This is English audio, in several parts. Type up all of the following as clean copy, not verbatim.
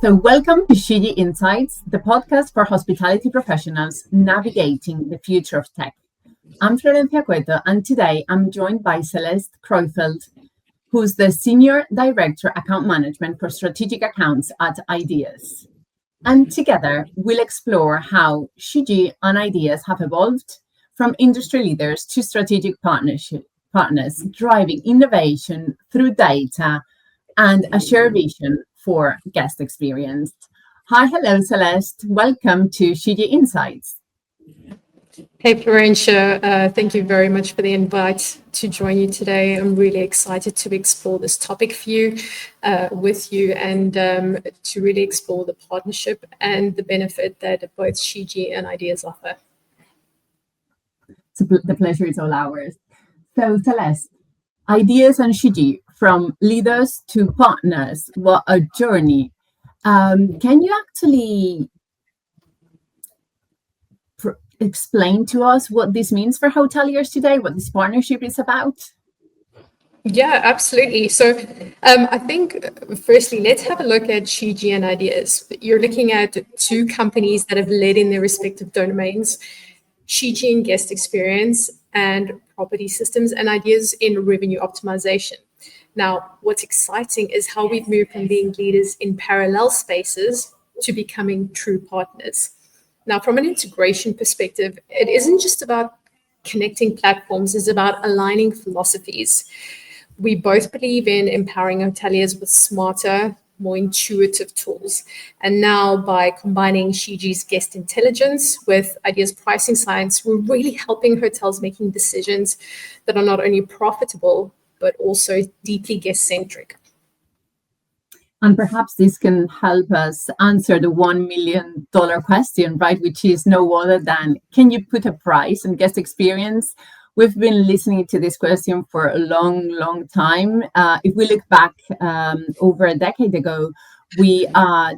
So welcome to Shiji Insights, the podcast for hospitality professionals navigating the future of tech. I'm Florencia Cueto, and today I'm joined by Celeste Kreyfelt, who's the Senior Director Account Management for Strategic Accounts at IDeaS. And together, we'll explore how Shiji and IDeaS have evolved from industry leaders to strategic partners, driving innovation through data and a shared vision for guest experience. Hi, hello, Celeste. Welcome to Shiji Insights. Hey, Florencia. Thank you very much for the invite to join you today. I'm really excited to explore this topic with you and to really explore the partnership and the benefit that both Shiji and IDeaS offer. The pleasure is all ours. So, Celeste, IDeaS and Shiji, from leaders to partners, what a journey. Can you actually explain to us what this means for hoteliers today, what this partnership is about? Yeah, absolutely. So I think, firstly, let's have a look at Shiji and IDeaS. You're looking at two companies that have led in their respective domains, Shiji in guest experience and property systems, and IDeaS in revenue optimization. Now, what's exciting is how we've moved from being leaders in parallel spaces to becoming true partners. Now, from an integration perspective, it isn't just about connecting platforms, it's about aligning philosophies. We both believe in empowering hoteliers with smarter, more intuitive tools. And now by combining Shiji's guest intelligence with IDeaS pricing science, we're really helping hotels making decisions that are not only profitable, but also deeply guest-centric. And perhaps this can help us answer the $1 million question, right? Which is no other than, can you put a price on guest experience? We've been listening to this question for a long, long time. If we look back over a decade ago, we at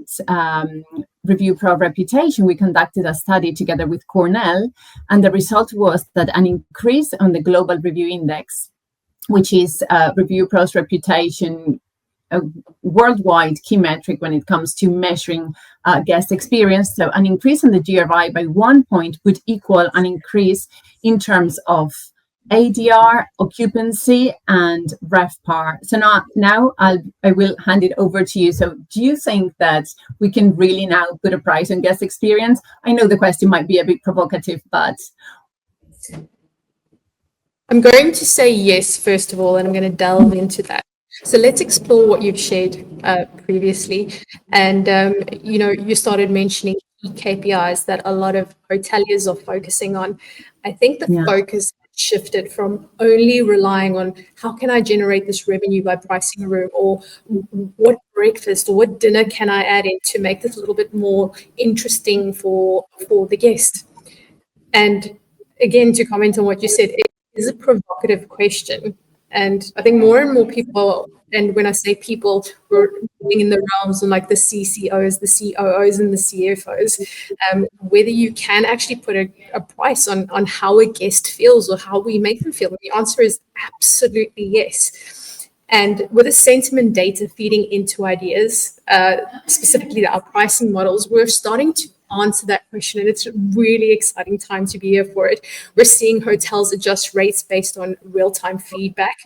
Review Pro Reputation, we conducted a study together with Cornell, and the result was that an increase on the Global Review Index, which is Review Pro's reputation, a worldwide key metric when it comes to measuring guest experience. So an increase in the GRI by 1 point would equal an increase in terms of ADR, occupancy, and RevPAR. So now I will hand it over to you. So do you think that we can really now put a price on guest experience? I know the question might be a bit provocative, but... I'm going to say yes, first of all, and I'm going to delve into that. So let's explore what you've shared previously. And, you started mentioning key KPIs that a lot of hoteliers are focusing on. I think the focus shifted from only relying on how can I generate this revenue by pricing a room, or what breakfast or what dinner can I add in to make this a little bit more interesting for the guest. And again, to comment on what you said, it is a provocative question. And I think more and more people, and when I say people, we're living in the realms of like the CCOs, the COOs, and the CFOs, whether you can actually put a price on how a guest feels or how we make them feel. And the answer is absolutely yes. And with the sentiment data feeding into IDeaS, specifically our pricing models, we're starting to answer that question, and it's a really exciting time to be here for it. We're seeing hotels adjust rates based on real-time feedback,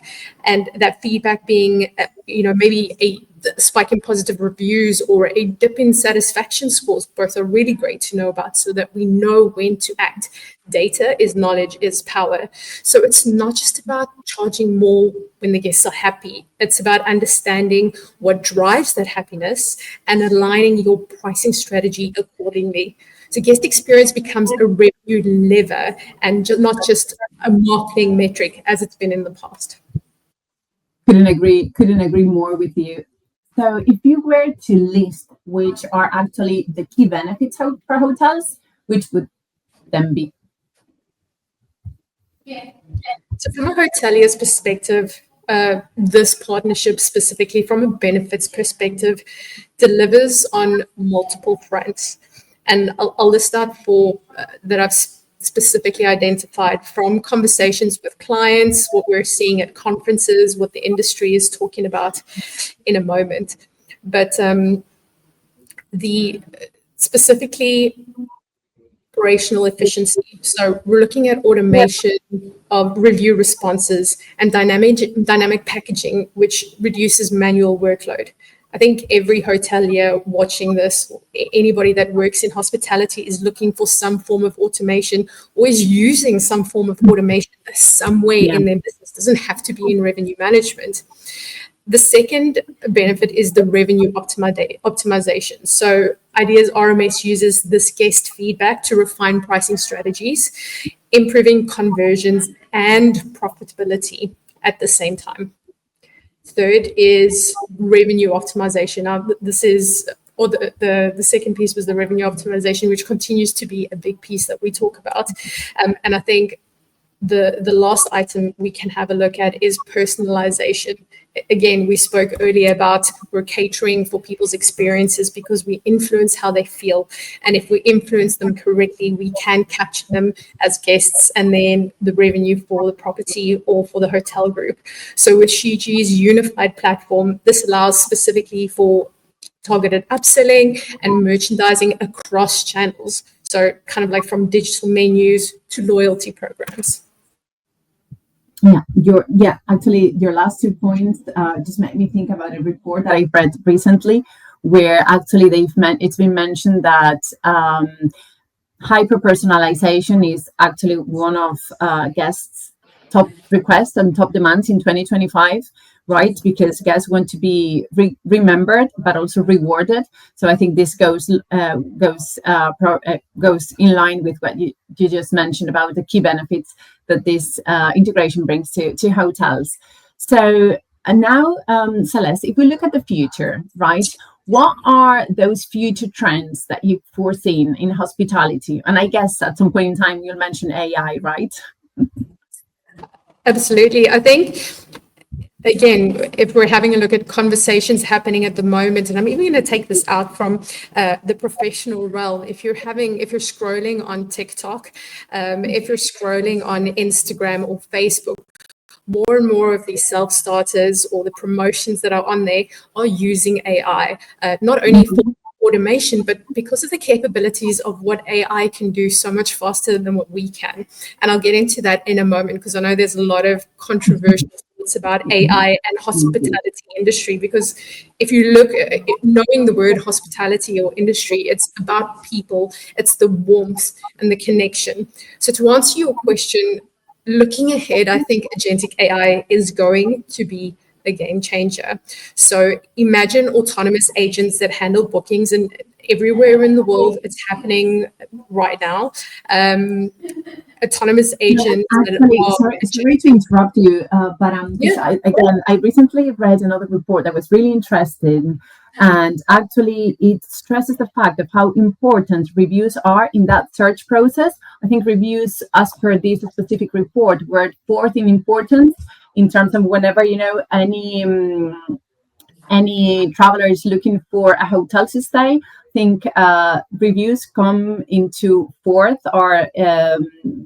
and that feedback being maybe a spike in positive reviews or a dip in satisfaction scores. Both are really great to know about so that we know when to act. Data is knowledge, is power. So it's not just about charging more when the guests are happy. It's about understanding what drives that happiness and aligning your pricing strategy accordingly. So guest experience becomes a revenue lever and not just a marketing metric as it's been in the past. Couldn't agree more with you. So if you were to list which are actually the key benefits for hotels, which would them be? Yeah. So from a hotelier's perspective, this partnership specifically from a benefits perspective delivers on multiple fronts. And I'll list out four that I've specifically identified from conversations with clients, what we're seeing at conferences, what the industry is talking about in a moment. But the specifically operational efficiency. So we're looking at automation of review responses and dynamic packaging, which reduces manual workload. I think every hotelier watching this, anybody that works in hospitality, is looking for some form of automation or is using some form of automation some way in their business. It doesn't have to be in revenue management. The second benefit is the revenue optimization. So IDeaS RMS uses this guest feedback to refine pricing strategies, improving conversions and profitability at the same time. Third is revenue optimization. Now, this is, or the second piece was the revenue optimization, which continues to be a big piece that we talk about. And I think the last item we can have a look at is personalization. Again, we spoke earlier about we're catering for people's experiences because we influence how they feel. And if we influence them correctly, we can capture them as guests and then the revenue for the property or for the hotel group. So with Shiji's unified platform, this allows specifically for targeted upselling and merchandising across channels. So kind of like from digital menus to loyalty programs. Actually, your last 2 points just made me think about a report that I read recently, where actually it's been mentioned that hyper personalization is actually one of guests' top requests and top demands in 2025, right? Because guests want to be remembered but also rewarded. So I think this goes in line with what you just mentioned about the key benefits that this integration brings to hotels. So now, Celeste, if we look at the future, right? What are those future trends that you've foreseen in hospitality? And I guess at some point in time, you'll mention AI, right? Absolutely. I think, again, if we're having a look at conversations happening at the moment, and I'm even going to take this out from the professional realm. If you're scrolling on TikTok, if you're scrolling on Instagram or Facebook, more and more of these self-starters or the promotions that are on there are using AI, not only for automation, but because of the capabilities of what AI can do so much faster than what we can. And I'll get into that in a moment, because I know there's a lot of controversial thoughts about AI and hospitality industry, because if you look at knowing the word hospitality or industry, it's about people, it's the warmth and the connection. So to answer your question, looking ahead, I think agentic AI is going to be a game changer. So imagine autonomous agents that handle bookings, and everywhere in the world it's happening right now. Autonomous agents. Sorry to interrupt you, but I recently read another report that was really interesting, and actually it stresses the fact of how important reviews are in that search process. I think reviews, as per this specific report, were fourth in importance in terms of whenever any traveler is looking for a hotel to stay. I think reviews come into fourth or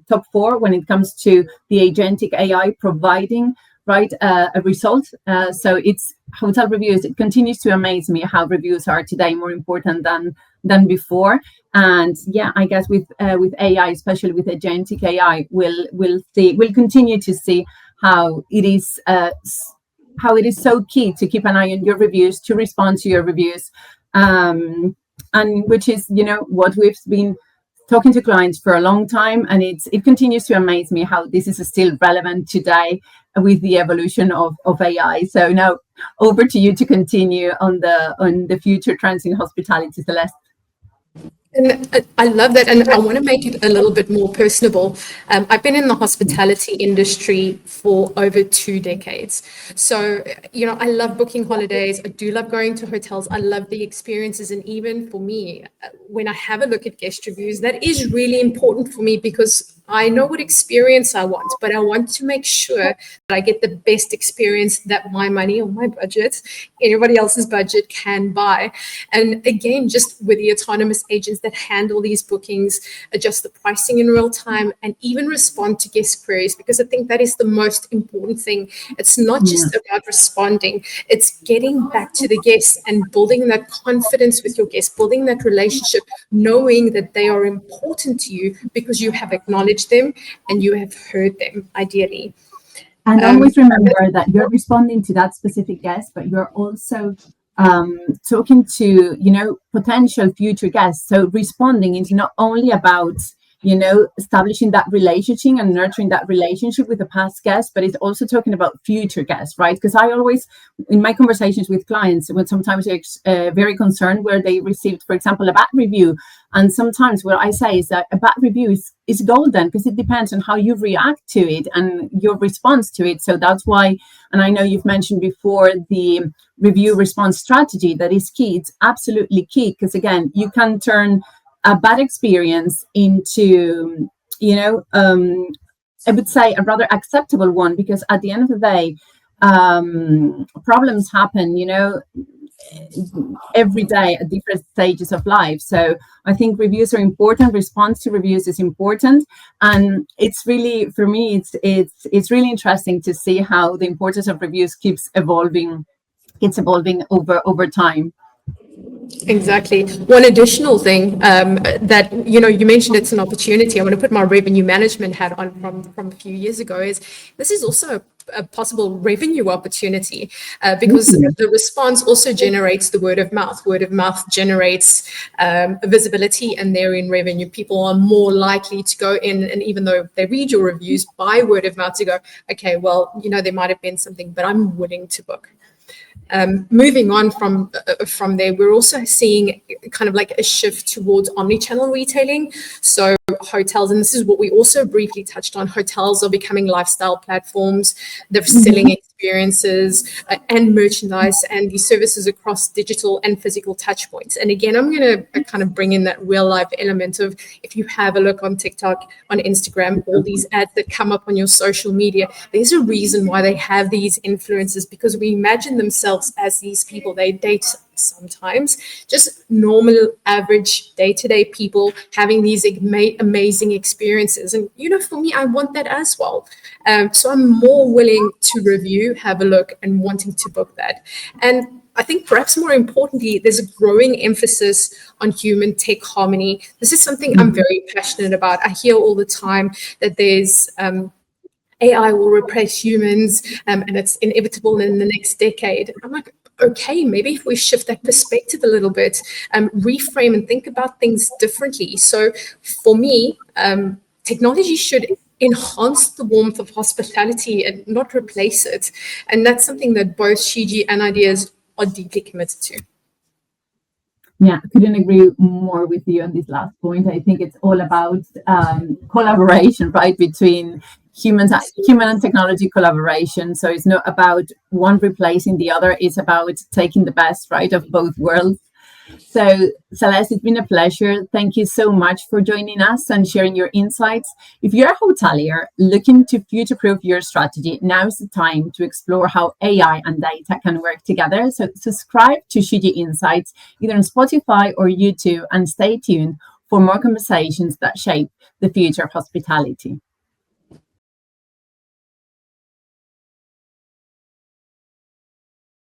top four when it comes to the agentic AI providing a result. So it's hotel reviews. It continues to amaze me how reviews are today more important than before. And yeah, I guess with AI, especially with agentic AI, we'll continue to see how it is so key to keep an eye on your reviews, to respond to your reviews, and which is what we've been talking to clients for a long time, and it continues to amaze me how this is still relevant today with the evolution of AI. So now over to you to continue on the future trends in hospitality, Celeste. And I love that, and I want to make it a little bit more personable. I've been in the hospitality industry for over 2 decades. So, I love booking holidays. I do love going to hotels. I love the experiences. And even for me, when I have a look at guest reviews, that is really important for me, because I know what experience I want, but I want to make sure that I get the best experience that my money or my budget, anybody else's budget can buy. And again, just with the autonomous agents that handle these bookings, adjust the pricing in real time, and even respond to guest queries, because I think that is the most important thing. It's not just about responding, it's getting back to the guests and building that confidence with your guests, building that relationship, knowing that they are important to you because you have acknowledged them and you have heard them, ideally. And always remember that you're responding to that specific guest, but you're also talking to, potential future guests. So responding is not only about, establishing that relationship and nurturing that relationship with the past guest, but it's also talking about future guests, right? Because I always, in my conversations with clients, when sometimes they're very concerned where they received, for example, a bad review. And sometimes what I say is that a bad review is golden, because it depends on how you react to it and your response to it. So that's why, and I know you've mentioned before the review response strategy, that is key. It's absolutely key, because again, you can turn a bad experience into, I would say a rather acceptable one, because at the end of the day, problems happen, every day at different stages of life. So I think reviews are important. Response to reviews is important, and it's really, for me, it's really interesting to see how the importance of reviews keeps evolving. It's evolving over time. Exactly. One additional thing that you mentioned, it's an opportunity. I want to put my revenue management hat on from a few years ago. Is this is also a possible revenue opportunity because the response also generates the word of mouth. Word of mouth generates visibility, and therein revenue. People are more likely to go in, and even though they read your reviews, by word of mouth to go, okay, well, there might have been something, but I'm willing to book. Moving on from there, we're also seeing kind of like a shift towards omni-channel retailing. So hotels, and this is what we also briefly touched on, hotels are becoming lifestyle platforms. They're selling experiences and merchandise and these services across digital and physical touch points. And again, I'm going to kind of bring in that real life element of, if you have a look on TikTok, on Instagram, all these ads that come up on your social media, there's a reason why they have these influencers, because we imagine themselves as these people. They date sometimes just normal, average, day-to-day people having these amazing experiences. And, for me, I want that as well. So I'm more willing to review, have a look, and wanting to book that. And I think perhaps more importantly, there's a growing emphasis on human tech harmony. This is something I'm very passionate about. I hear all the time that there's AI will replace humans, and it's inevitable in the next decade. I'm like, okay, maybe if we shift that perspective a little bit, reframe and think about things differently. So for me, technology should enhance the warmth of hospitality and not replace it. And that's something that both Shiji and IDeaS are deeply committed to. Yeah, I couldn't agree more with you on this last point. I think it's all about collaboration, right, between human and technology collaboration. So it's not about one replacing the other. It's about taking the best, right, of both worlds. So, Celeste, it's been a pleasure. Thank you so much for joining us and sharing your insights. If you're a hotelier looking to future-proof your strategy, now is the time to explore how AI and data can work together. So subscribe to Shiji Insights, either on Spotify or YouTube, and stay tuned for more conversations that shape the future of hospitality.